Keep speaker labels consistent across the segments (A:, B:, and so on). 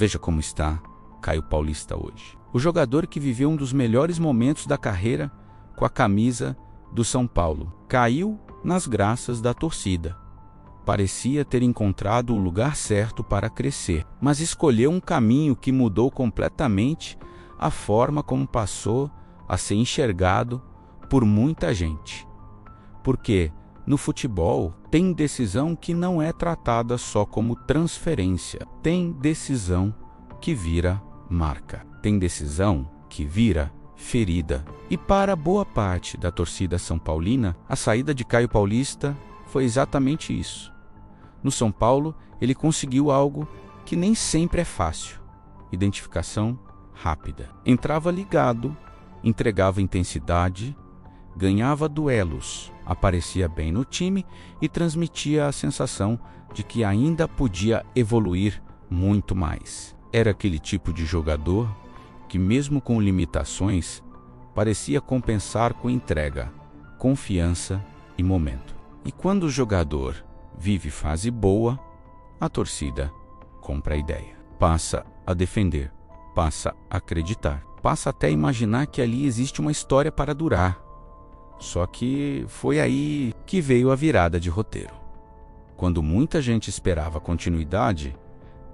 A: Veja como está Caio Paulista hoje. O jogador que viveu um dos melhores momentos da carreira com a camisa do São Paulo caiu nas graças da torcida. Parecia ter encontrado o lugar certo para crescer, mas escolheu um caminho que mudou completamente a forma como passou a ser enxergado por muita gente. Porque no futebol tem decisão que não é tratada só como transferência. Tem decisão que vira marca. Tem decisão que vira ferida. E para boa parte da torcida são paulina, a saída de Caio Paulista foi exatamente isso. No São Paulo, ele conseguiu algo que nem sempre é fácil: identificação rápida. Entrava ligado, entregava intensidade, ganhava duelos, aparecia bem no time e transmitia a sensação de que ainda podia evoluir muito mais. Era aquele tipo de jogador que, mesmo com limitações, parecia compensar com entrega, confiança e momento. E quando o jogador vive fase boa, a torcida compra a ideia. Passa a defender, passa a acreditar, passa até a imaginar que ali existe uma história para durar. Só que foi aí que veio a virada de roteiro. Quando muita gente esperava continuidade,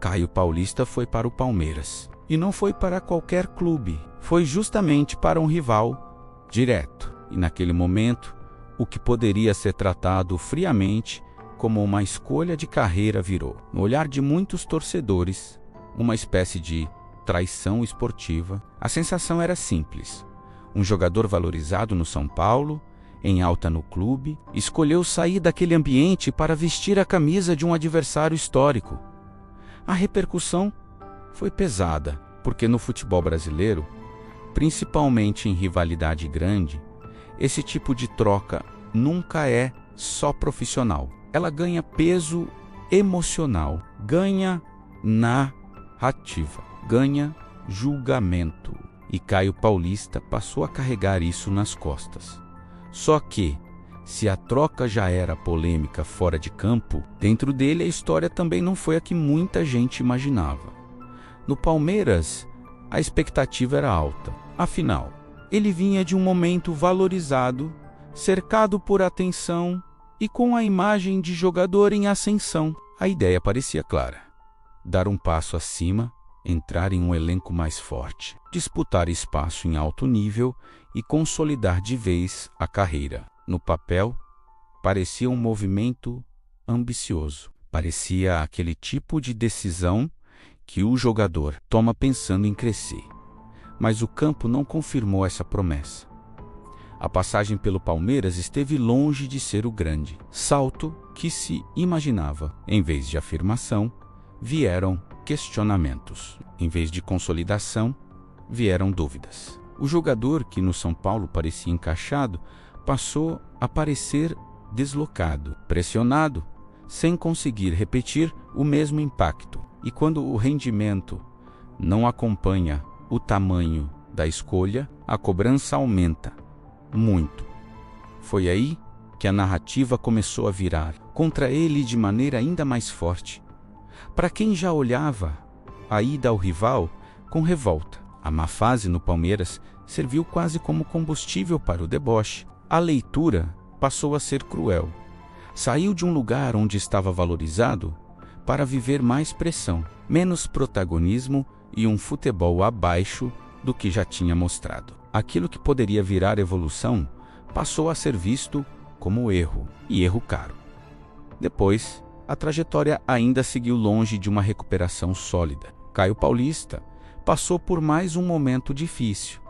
A: Caio Paulista foi para o Palmeiras. E não foi para qualquer clube, foi justamente para um rival direto. E naquele momento, o que poderia ser tratado friamente como uma escolha de carreira virou, no olhar de muitos torcedores, uma espécie de traição esportiva. A sensação era simples: um jogador valorizado no São Paulo, em alta no clube, escolheu sair daquele ambiente para vestir a camisa de um adversário histórico. A repercussão foi pesada, porque no futebol brasileiro, principalmente em rivalidade grande, esse tipo de troca nunca é só profissional. Ela ganha peso emocional, ganha narrativa, ganha julgamento. E Caio Paulista passou a carregar isso nas costas. Só que, se a troca já era polêmica fora de campo, dentro dele a história também não foi a que muita gente imaginava. No Palmeiras, a expectativa era alta. Afinal, ele vinha de um momento valorizado, cercado por atenção e com a imagem de jogador em ascensão. A ideia parecia clara: dar um passo acima, entrar em um elenco mais forte, disputar espaço em alto nível e consolidar de vez a carreira. No papel, parecia um movimento ambicioso. Parecia aquele tipo de decisão que o jogador toma pensando em crescer. Mas o campo não confirmou essa promessa. A passagem pelo Palmeiras esteve longe de ser o grande salto que se imaginava. Em vez de afirmação, vieram questionamentos. Em vez de consolidação, vieram dúvidas. O jogador que no São Paulo parecia encaixado passou a parecer deslocado, pressionado, sem conseguir repetir o mesmo impacto. E quando o rendimento não acompanha o tamanho da escolha, a cobrança aumenta muito. Foi aí que a narrativa começou a virar contra ele de maneira ainda mais forte. Para quem já olhava a ida ao rival com revolta, a má fase no Palmeiras serviu quase como combustível para o deboche. A leitura passou a ser cruel. Saiu de um lugar onde estava valorizado para viver mais pressão, menos protagonismo e um futebol abaixo do que já tinha mostrado. Aquilo que poderia virar evolução passou a ser visto como erro, e erro caro. Depois, a trajetória ainda seguiu longe de uma recuperação sólida. Caio Paulista passou por mais um momento difícil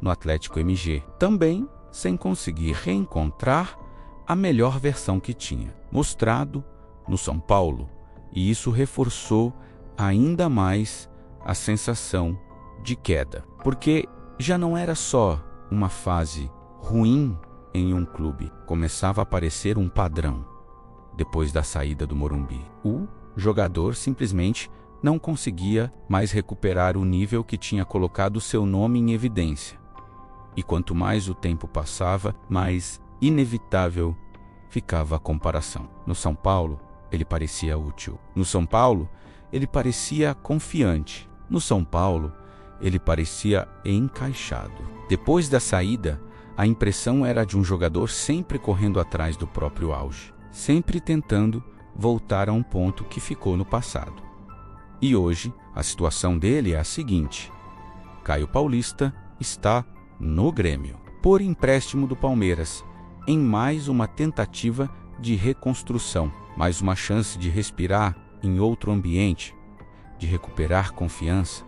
A: no Atlético MG, também sem conseguir reencontrar a melhor versão que tinha mostrado no São Paulo, e isso reforçou ainda mais a sensação de queda, porque já não era só uma fase ruim em um clube, começava a aparecer um padrão. Depois da saída do Morumbi, o jogador simplesmente não conseguia mais recuperar o nível que tinha colocado seu nome em evidência. E quanto mais o tempo passava, mais inevitável ficava a comparação. No São Paulo, ele parecia útil. No São Paulo, ele parecia confiante. No São Paulo, ele parecia encaixado. Depois da saída, a impressão era de um jogador sempre correndo atrás do próprio auge, sempre tentando voltar a um ponto que ficou no passado. E hoje, a situação dele é a seguinte: Caio Paulista está no Grêmio, por empréstimo do Palmeiras, em mais uma tentativa de reconstrução, mais uma chance de respirar em outro ambiente, de recuperar confiança,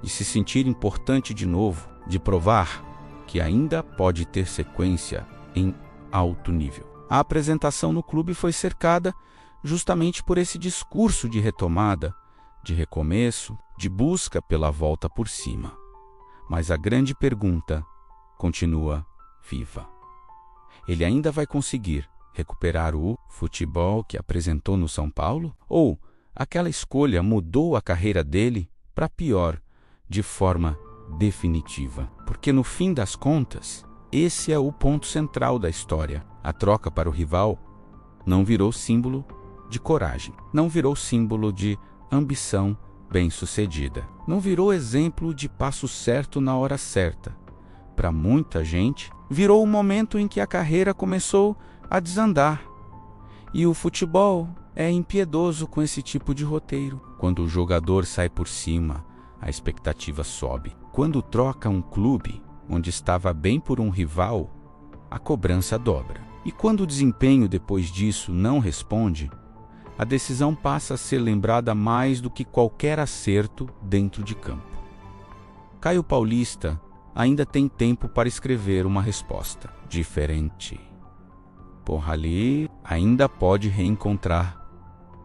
A: de se sentir importante de novo, de provar que ainda pode ter sequência em alto nível. A apresentação no clube foi cercada justamente por esse discurso de retomada, de recomeço, de busca pela volta por cima. Mas a grande pergunta continua viva. Ele ainda vai conseguir recuperar o futebol que apresentou no São Paulo? Ou aquela escolha mudou a carreira dele para pior, de forma definitiva? Porque no fim das contas, esse é o ponto central da história. A troca para o rival não virou símbolo de coragem, não virou símbolo de ambição bem-sucedida, não virou exemplo de passo certo na hora certa. Para muita gente, virou o momento em que a carreira começou a desandar. E o futebol é impiedoso com esse tipo de roteiro. Quando o jogador sai por cima, a expectativa sobe. Quando troca um clube onde estava bem por um rival, a cobrança dobra. E quando o desempenho depois disso não responde, a decisão passa a ser lembrada mais do que qualquer acerto dentro de campo. Caio Paulista ainda tem tempo para escrever uma resposta diferente. Por ali, ainda pode reencontrar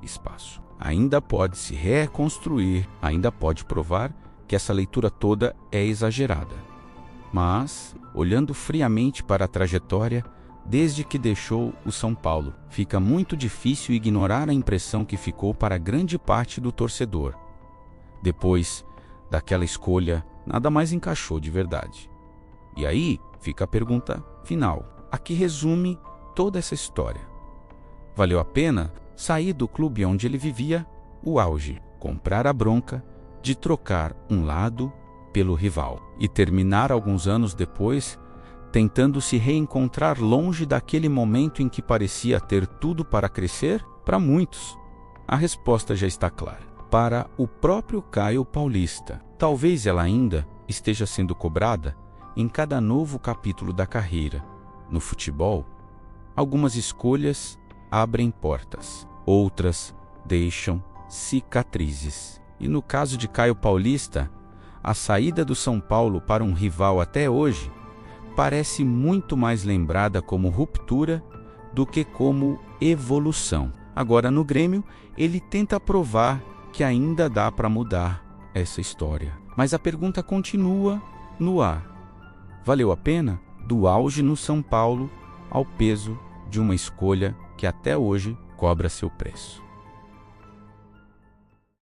A: espaço, ainda pode se reconstruir, ainda pode provar que essa leitura toda é exagerada. Mas, olhando friamente para a trajetória, desde que deixou o São Paulo, fica muito difícil ignorar a impressão que ficou para grande parte do torcedor. Depois daquela escolha, nada mais encaixou de verdade. E aí fica a pergunta final, a que resume toda essa história. Valeu a pena sair do clube onde ele vivia o auge, comprar a bronca de trocar um lado pelo rival e terminar alguns anos depois tentando se reencontrar longe daquele momento em que parecia ter tudo para crescer? Para muitos, a resposta já está clara. Para o próprio Caio Paulista, talvez ela ainda esteja sendo cobrada em cada novo capítulo da carreira. No futebol, algumas escolhas abrem portas, outras deixam cicatrizes. E no caso de Caio Paulista, a saída do São Paulo para um rival até hoje parece muito mais lembrada como ruptura do que como evolução. Agora, no Grêmio, ele tenta provar que ainda dá para mudar essa história. Mas a pergunta continua no ar. Valeu a pena? Do auge no São Paulo ao peso de uma escolha que até hoje cobra seu preço.